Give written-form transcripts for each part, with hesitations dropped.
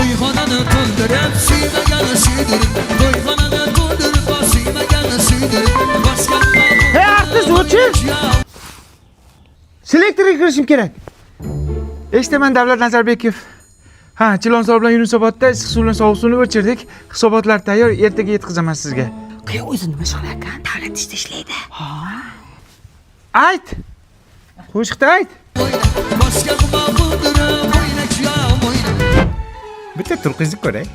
To'yxonani to'ldirib suymagan suydirib To'yxonani to'ldirib suymagan suydirib Hey artist o'chi! Selektorga kirishim kerak. Eshitaman Davlat Nazarbekov. Ha, Chilonzor bilan Yunusobodda issiq suv bilan sovuq suvni o'chirdik. Hisobotlar tayyor, ertaga yetkazaman sizga. Qo'y o'zi nima shug'ul ekan? Davlat ishda ishlaydi. Ayt. Qo'shiqda ayt. Boshqa qilmadim o'ynasham o'yna Bitta turqizni ko'ray.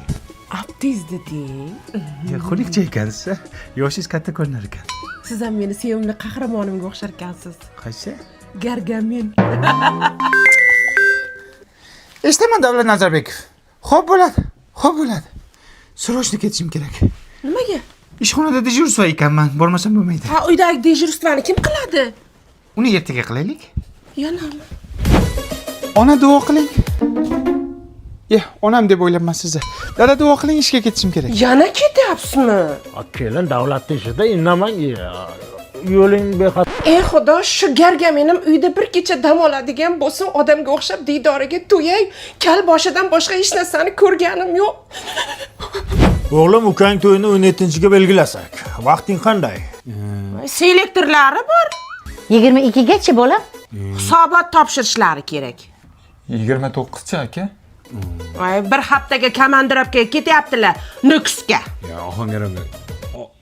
Abdiz deding. Xulikcha ekansiz. Yoshingiz katta ko'rinar ekan. Siz ham meni sevimli qahramonimga o'xshar ekansiz. Qaysi? Gargamen. Eshitaman Davlat Nazarbekov. Xo'p bo'ladi. Xo'p bo'ladi. Srochni ketishim kerak. Nimaga? Ishxonada dejurstvo ekanman. Bormasam bo'lmaydi. Ha, uydagi dejurствоni kim qiladi? Uni ertaga qilaylik. Yanami? Ona duo qiling. Onam deb o'ylabman sizni. Dada duo qiling, ishga ketishim kerak. Yana ketyapsizmi? Kelin davlat ishida indamang. Yo'ling bexat. Ey xudo, shu gargamenim uyda bir kecha dam oladigan bo'lsin, odamga o'xshab diydoriga to'yay. Kal boshidan boshqa hech narsani ko'rganim yo'q. O'g'lim ukang to'yini 17-ga belgilasak. Vaqting qanday? Selektorlari bor. 22 gacha bolam. Hisobot topshirishlari kerak. 29 aka. Bir haftaga komandirovkaga ketyaptilar, Nukusga.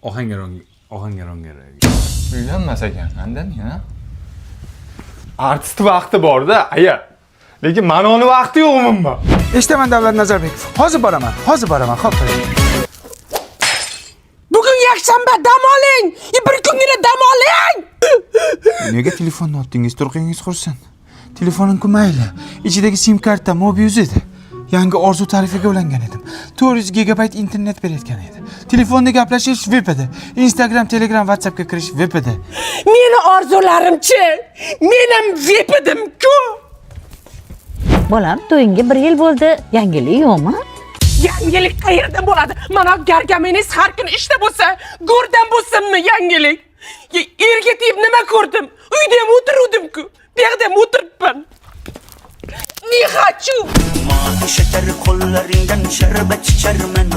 Ohangaronga. Uylanmas ekan, andan ya. Artist vaqti bor-da, aya. Lekin manoni vaqti yo'q umuman. Eshitaman Davlat Nazarbekov. Hozir boraman. Xo'p. Bugun yakshanba, dam oling. Bir kungina dam oling. Nega telefonni otdingiz? Turqingiz qursin. Telefonim mayli. Ichidagi sim karta Mobius edi. Yangi orzu tarifiga ulangan edim. 400 gigabayt internet berayotgan edi. Telefonda gaplashish VIP edi. Instagram, Telegram, WhatsAppga kirish VIP edi. Meni orzularimchi. Menim VIP edim-ku. Bolam, to'yingga 1 yil bo'ldi. Yangilik yo'qmi? Yangilik qayerda bo'ladi? Mana gargameningiz har kun ishda bo'lsa, go'rdan bo'lsinmi yangilik? Erga tegib nima ko'rdim? Uyda ham o'tirdim-ku. Bu yerda ham o'tiribman. Ne хочу? Mavi şeker kollarından şerbet içer men